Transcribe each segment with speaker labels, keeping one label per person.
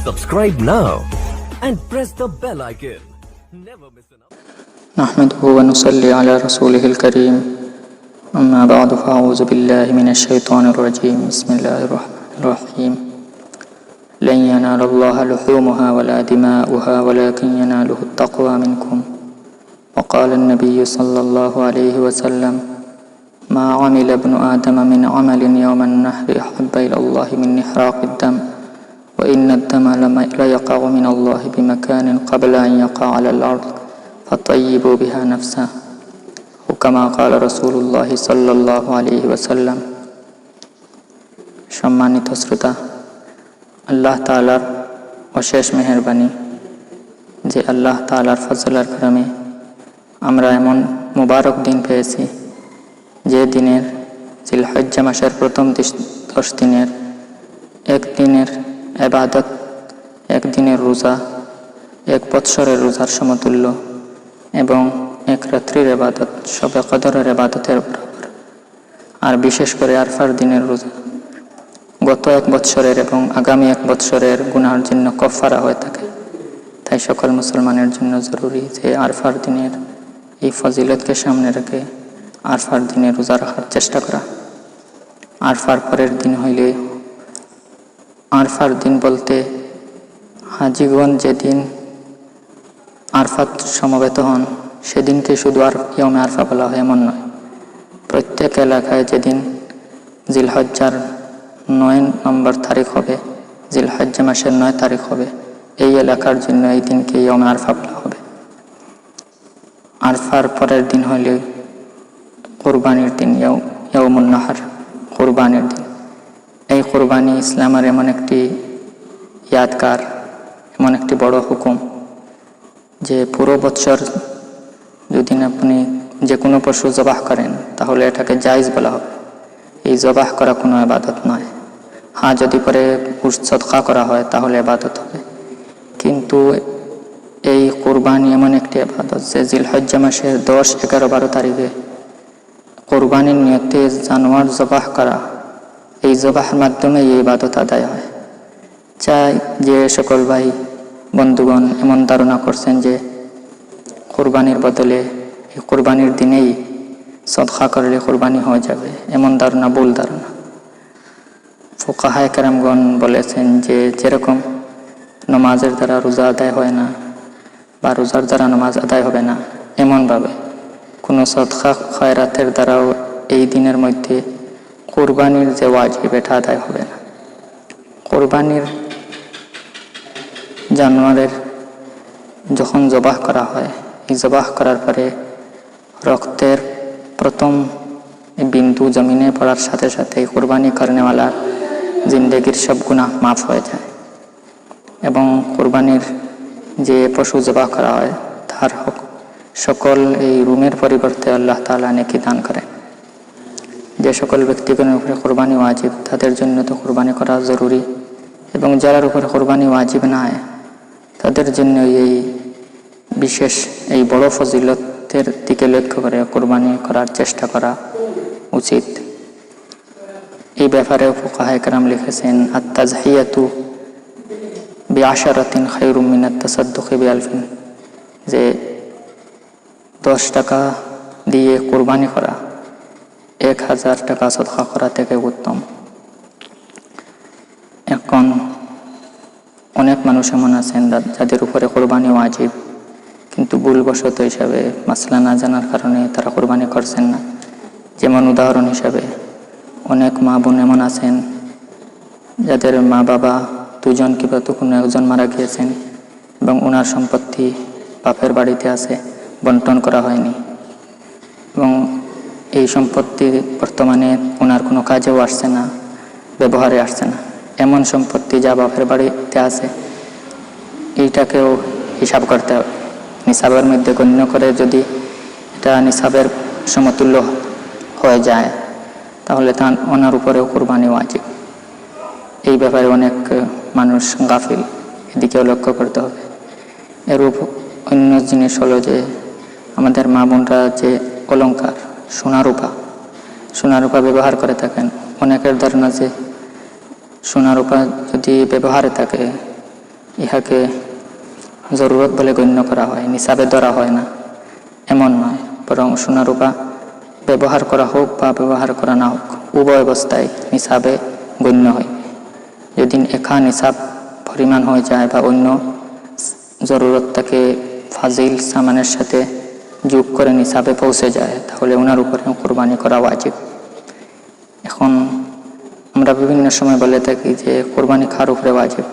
Speaker 1: Subscribe now and press the bell icon. Never miss an update.
Speaker 2: نحمده ونصلي على رسوله الكريم أما بعد فأعوذ بالله من الشيطان الرجيم بسم الله الرحمن الرحيم لن ينال الله لحومها ولا دماؤها ولكن يناله التقوى منكم وقال النبي صلى الله عليه وسلم ما عمل ابن آدم من عمل يوم النحر أحب إلى الله من إحراق الدم وإن الدم ليقع من الله بمكان قبل أن يقع على الأرض فطيبوا بها نفسه وكما قال رسول الله صلى الله عليه وسلم সম্মানিত শ্রোতা, আল্লাহ তাআলার অশেষ মেহেরবানি যে আল্লাহ তাআলার ফজলের কারণে আমরা এমন মুবারক দিন পেয়েছি যে দিনের জিলহজ্জা মাসের প্রথম 10 দিনের একদিনের ইবাদত, একদিনের রোজা এক বৎসরের রোজার সমতুল্য এবং এক রাত্রির ইবাদত শবে কদরের ইবাদতের বরাবর। আর বিশেষ করে আরফার দিনের রোজা গত এক বৎসরের এবং আগামী এক বৎসরের গুনার জন্য কাফারা হয়ে থাকে। তাই সকল মুসলমানের জন্য জরুরি যে আরফার দিনের এই ফজিলতকে সামনে রেখে আরফার দিনে রোজা রাখার চেষ্টা করা। আরফার পরের দিন হইলে, আরফার দিন বলতে হাজিগণ যেদিন আরফাত সমবেত হন সেদিনকে শুধু আর ইয়মে আরফা বলা হয় এমন নয়। প্রত্যেক এলাকায় যেদিন জিলহজ্জার 9 নম্বর তারিখ হবে, জিলহজ্জা মাসের 9 তারিখ হবে, এই এলাকার জন্য এই দিনকে ইয়মে আরফা বলা হবে। আরফার পরের দিন হইলে কুরবানির দিন, ইয়াউমুন নাহর, কুরবানির দিন। এই কুরবানি ইসলামের এমন একটি ইয়াদগার, এমন একটি বড় হুকুম যে পুরো বছর যদি আপনি যে কোনো পশু জবাহ করেন তাহলে এটাকে জায়েজ বলা হবে। এই জবাহ করা কোনো ইবাদত নয়। হ্যাঁ, যদি পরে সদকা করা হয় তাহলে ইবাদত হবে, কিন্তু এই কুরবানি এমন একটি ইবাদত যে জিলহজ্জা মাসের 10, 11, 12 তারিখে কুরবানির নিয়তে জানোয়ার জবাহ করা, এই জবাহের মাধ্যমে এই ইবাদত আদায় হয়। চাই যে সকল ভাই বন্ধুগণ এমন ধারণা করছেন যে কুরবানির বদলে এই কুরবানির দিনেই সদকা করলে কুরবানি হয়ে যাবে, এমন ধারণা ভুল ধারণা। ফুকাহায়ে কেরামগণ বলেছেন যে যেরকম নামাজের দ্বারা রোজা আদায় হয় না বা রোজার দ্বারা নামাজ আদায় হবে না, এমনভাবে কোনো সদকা খয়রাতের দ্বারাও এই দিনের মধ্যে কুরবানির যে ওয়াজিব এটা আদায় হবে না। কুরবানির জানোয়ারের যখন জবাহ করা হয়, এই জবাহ করার পরে রক্তের প্রথম বিন্দু জমিনে পড়ার সাথে সাথে কুরবানি করেনেওয়ালার জিন্দেগির সব গুনাহ মাফ হয়ে যায় এবং কুরবানির যে পশু জবাহ করা হয় তার সকল এই রুমের পরিবর্তে আল্লাহ তাআলা নেকি দান করেন। যে সকল ব্যক্তিগণের উপরে কুরবানি ওয়াজিব তাদের জন্য তো কুরবানি করা জরুরি, এবং যার উপরে কুরবানি ওয়াজিব নয় তাদের জন্য এই বিশেষ এই বড় ফজিলতের দিকে লক্ষ্য করে কুরবানি করার চেষ্টা করা উচিত। এই ব্যাপারে ফুকাহায়ে কেরাম লিখেছেন আত-তাযহিয়াতু বিআশারাতিন খায়রুম মিনাত তাসাদ্দুকি বিআলফিন, যে 10 টাকা দিয়ে কুরবানি করা 1000 টাকা সদকা করা থেকে উত্তম। এখন অনেক মানুষ এমন আছেন যাদের উপরে কুরবানি ওয়াজিব, কিন্তু ভুলবশত হিসাবে মাসলা না জানার কারণে তারা কুরবানি করছেন না। যেমন উদাহরণ হিসাবে অনেক মা বোন এমন আছেন যাদের মা বাবা দুজন কিংবা কোনো একজন মারা গিয়েছেন এবং ওনার সম্পত্তি বাপের বাড়িতে আছে, বন্টন করা হয়নি, এবং এই সম্পত্তি বর্তমানে ওনার কোনো কাজেও আসছে না, ব্যবহারে আসছে না। এমন সম্পত্তি যা বাপের বাড়িতে আছে এইটাকেও হিসাব করতে হবে, নিসাবের মধ্যে গণ্য করে। যদি এটা নিসাবের সমতুল্য হয়ে যায় তাহলে তা ওনার উপরেও কুরবানি ওয়াজিব। এই ব্যাপারে অনেক মানুষ গাফিল, এদিকেও লক্ষ্য করতে হবে। এরূপ অন্য জিনিস হলো যে আমাদের মা বোনরা যে অলংকার সোনা রূপা ব্যবহার করে থাকেন, অনেকের ধারণা যে সোনা রূপা যদি ব্যবহারে থাকে ইহাকে জরুরত বলে গণ্য করা হয়, নিসাবে ধরা হয় না এমন নয়, বরং সোনা রূপা ব্যবহার করা হোক বা ব্যবহার করা না হোক উভয় অবস্থায় নিসাবে গণ্য হয়। যদি একা নিসাব পরিমাণ হয়ে যায় বা অন্য জরুরতটাকে ফাজিল সামানের সাথে যোগ করে নিসাবে পৌঁছে যায়, তাহলে ওনার উপরে কোরবানি করা ওয়াজিব। এখন আমরা বিভিন্ন সময় বলে থাকি যে কোরবানি কার উপরে ওয়াজিব?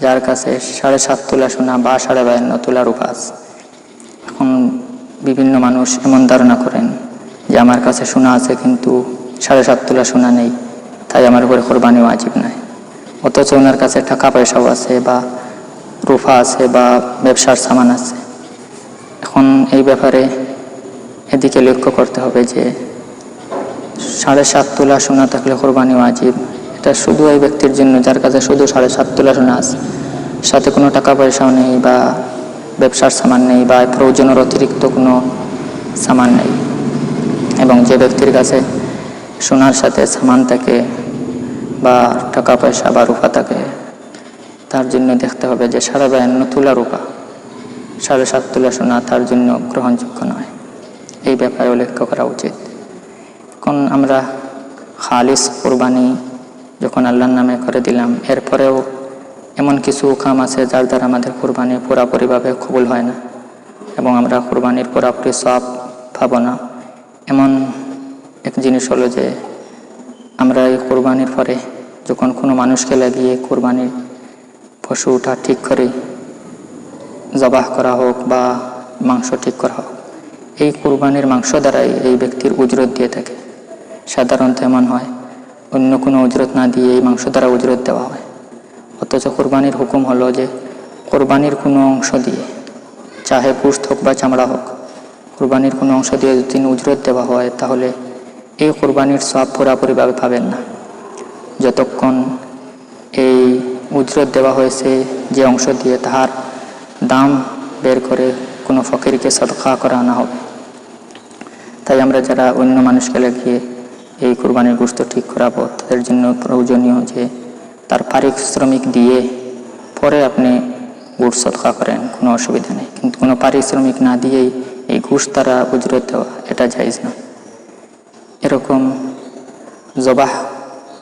Speaker 2: যার কাছে 7.5 তোলা সোনা বা 52.5 তোলা রূপা আছে। এখন বিভিন্ন মানুষ এমন ধারণা করেন যে আমার কাছে সোনা আছে কিন্তু 7.5 তোলা সোনা নেই, তাই আমার উপরে কোরবানি ওয়াজিব নাই। অথচ ওনার কাছে টাকা পয়সাও আছে বা রূপা আছে বা ব্যবসার সামান আছে। এখন এই ব্যাপারে এদিকে লক্ষ্য করতে হবে যে 7.5 তোলা সোনা থাকলে কোরবানি ওয়াজিব, এটা শুধু এই ব্যক্তির জন্য যার কাছে শুধু 7.5 তোলা সোনা আছে, সাথে কোনো টাকা পয়সাও নেই বা ব্যবসার সামান নেই বা প্রয়োজনের অতিরিক্ত কোনো সামান নেই। এবং যে ব্যক্তির কাছে সোনার সাথে সামান থাকে বা টাকা পয়সা বা রূপা থাকে, তার জন্য দেখতে হবে যে 52 তোলা রূপা 7.5 তোলা সোনা তার জন্য গ্রহণযোগ্য নয়। এই ব্যাপারে লক্ষ্য করা উচিত। এখন আমরা খালিস কোরবানি যখন আল্লাহর নামে করে দিলাম, এরপরেও এমন কিছু কাম আছে যার দ্বারা আমাদের কোরবানি পুরাপুরিভাবে কবুল হয় না এবং আমরা কোরবানির পুরাপুরি সওয়াব পাবো না। এমন এক জিনিস হলো যে আমরা এই কোরবানির পরে যখন কোনো মানুষকে লাগিয়ে কোরবানির পশুটা ঠিক করে জবাহ করা হোক বা মাংস ঠিক করা হোক, এই কোরবানির মাংস দ্বারাই এই ব্যক্তির উজরত দিয়ে থাকে। সাধারণত এমন হয় অন্য কোনো উজরত না দিয়ে এই মাংস দ্বারা উজরত দেওয়া হয়। অথচ কোরবানির হুকুম হলো যে কোরবানির কোনো অংশ দিয়ে, চাহে গোশত হোক বা চামড়া হোক, কোরবানির কোনো অংশ দিয়ে যদি উজরত দেওয়া হয় তাহলে এই কোরবানির সওয়াব পুরাপুরিভাবে পাবেন না যতক্ষণ এই উজরত দেওয়া হয়েছে যে অংশ দিয়ে তাহার দাম বের করে কোনো ফকিরকে সদকা করা না হবে। তাই আমরা যারা অন্য মানুষকে লাগিয়ে এই কোরবানির গোশত ঠিক করাবো, তাদের জন্য প্রয়োজনীয় যে তার পারিশ্রমিক দিয়ে পরে আপনি গোশত সদকা করেন, কোনো অসুবিধা নেই, কিন্তু কোনো পারিশ্রমিক না দিয়েই এই গোশত তারা উজরত দেওয়া এটা জায়েজ না। এরকম জবাহ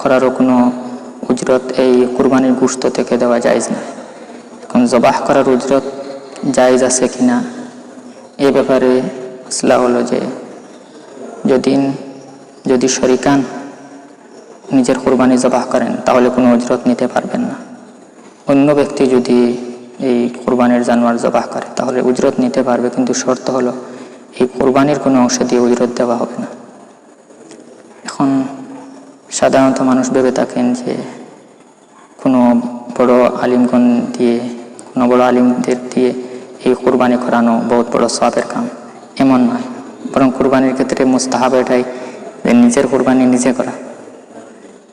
Speaker 2: করারও কোনো উজরত এই কোরবানির গোশত থেকে দেওয়া জায়েজ না। এখন জবাহ করার উজরত জায়েজ আছে কিনা এই ব্যাপারে মাসলা হলো যে যদি শরিকান নিজের কোরবানি জবাহ করেন তাহলে কোনো উজরত নিতে পারবেন না। অন্য ব্যক্তি যদি এই কোরবানির জানোয়ার জবাহ করে তাহলে উজরত নিতে পারবে, কিন্তু শর্ত হলো এই কোরবানির কোনো অংশ দিয়ে উজরত দেওয়া হবে না। এখন সাধারণত মানুষ ভেবে থাকেন যে কোনো বড় আলিমগণ দিয়ে, কোনো বড় আলিমদের দিয়ে এই কোরবানি করানো বহুত বড় সওয়াবের কাম, এমন নয়। বরং কোরবানির ক্ষেত্রে মুস্তাহাব এটাই যে নিজের কোরবানি নিজে করা।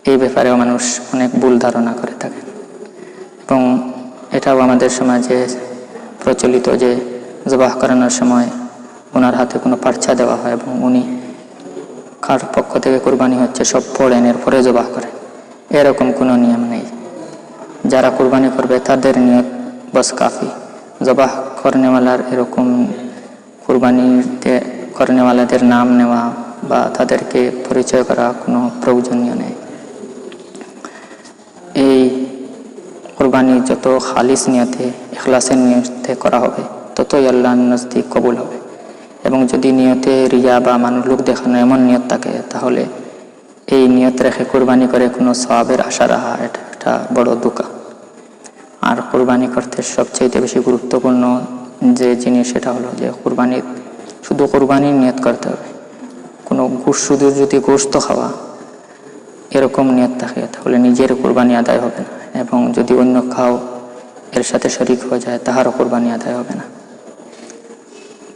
Speaker 2: এই ব্যাপারেও মানুষ অনেক ভুল ধারণা করে থাকেন এবং এটাও আমাদের সমাজে প্রচলিত যে জবাহ করানোর সময় ওনার হাতে কোনো পার্চা দেওয়া হয় এবং উনি কার পক্ষ থেকে কোরবানি হচ্ছে সব পড়েন, এরপরে জবাহ করেন। এরকম কোনো নিয়ম নেই। যারা কোরবানি করবে তাদের নিয়ত বস কাফি। জবাহ করনেওয়ালার এরকম কোরবানিতে করনেওয়ালাদের নাম নেওয়া বা তাদেরকে পরিচয় করা কোনো প্রয়োজনীয় নেই। এই কোরবানি যত খালিস নিয়তে, ইখলাসের নিয়তে করা হবে ততই আল্লাহর নজদিক কবুল হবে। এবং যদি নিয়তে রিয়া বা লোক দেখানো এমন নিয়ত থাকে তাহলে এই নিয়ত রেখে কোরবানি করে কোনো সওয়াবের আশা রাখা এটা একটা বড় ধোঁকা। আর কোরবানি করতে সবচেয়ে বেশি গুরুত্বপূর্ণ যে জিনিস সেটা হলো যে শুধু কোরবানির নিয়ত করতে হবে। কোনো শুধু যদি গোশত খাওয়া এরকম নিয়ত থাকে তাহলে নিজের কোরবানি আদায় হবে না, এবং যদি অন্য খাও এর সাথে শরিক হয়ে যায় তাহারও কোরবানি আদায় হবে না।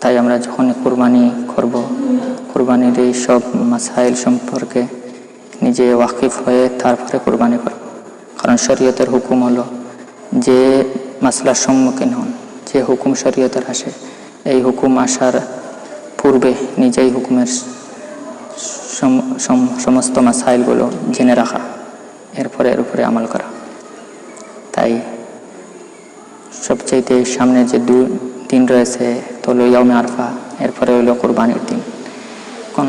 Speaker 2: তাই আমরা যখন কোরবানি করব, কোরবানির এই সব মাসাইল সম্পর্কে নিজে ওয়াকিফ হয়ে তারপরে কোরবানি করব। কারণ শরীয়তের হুকুম হলো যে মাসলার সম্মুখীন হন, যে হুকুম শরীয়তের আসে, এই হুকুম আসার পূর্বে নিজেই হুকুমের সমস্ত মাসাইলগুলো জেনে রাখা, এরপরে এর উপরে আমল করা। তাই সবচাইতে সামনে যে দিন রয়েছে তো হলো ইয়াউমে আরফা, এরপরে হলো কুরবানির দিন। এখন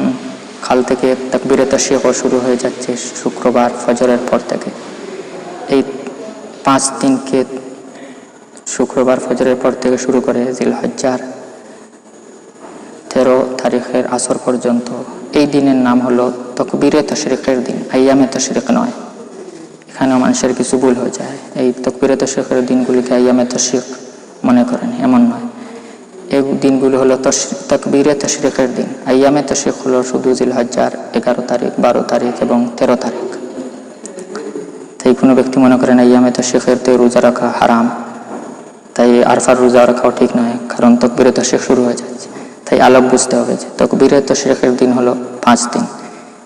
Speaker 2: কাল থেকে তাকবীরে তাশরিকও শুরু হয়ে যাচ্ছে শুক্রবার ফজরের পর থেকে। এই 5 দিনকে শুক্রবার ফজরের পর থেকে শুরু করে জিলহজ্জার 13 তারিখের আসর পর্যন্ত এই দিনের নাম হলো তাকবীরে তাশরিকের দিন, আইয়ামে তাশরিক নয়। এখানেও মানুষের কিছু ভুল হয়ে যায়, এই তাকবীরে তাশরিকের দিনগুলিকে আইয়ামে তাশরিক মনে করেন, এমন নয়। এই দিনগুলো হলো তাকবীরে তাশরিকের দিন। আইয়ামে তাশরিক হলো শুধু জিলহজ্জার 11 তারিখ, 12 তারিখ এবং 13 তারিখ। তাই কোনো ব্যক্তি মনে করেন আইয়ামে তাশরিকের তে রোজা রাখা হারাম, তাই আরফার রোজা রাখাও ঠিক নয়, কারণ তাকবীরে তাশরিক শুরু হয়ে যাচ্ছে। তাই আলোক বুঝতে হবে যে তাকবীরে তাশরিকের দিন হলো 5 দিন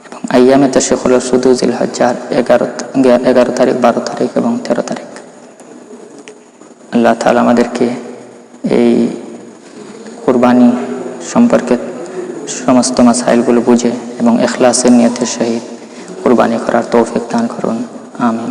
Speaker 2: এবং আইয়ামে তাশরিক হলো শুধু জিলহজ্জার 11 তারিখ, 12 তারিখ এবং 13 তারিখ। আল্লাহ তাআলা আমাদেরকে এই কুরবানি সম্পর্কে সমস্ত মাসাইলগুলো বুঝে এবং ইখলাসের নিয়তের সহিত কুরবানি করার তৌফিক দান করুন। আমিন।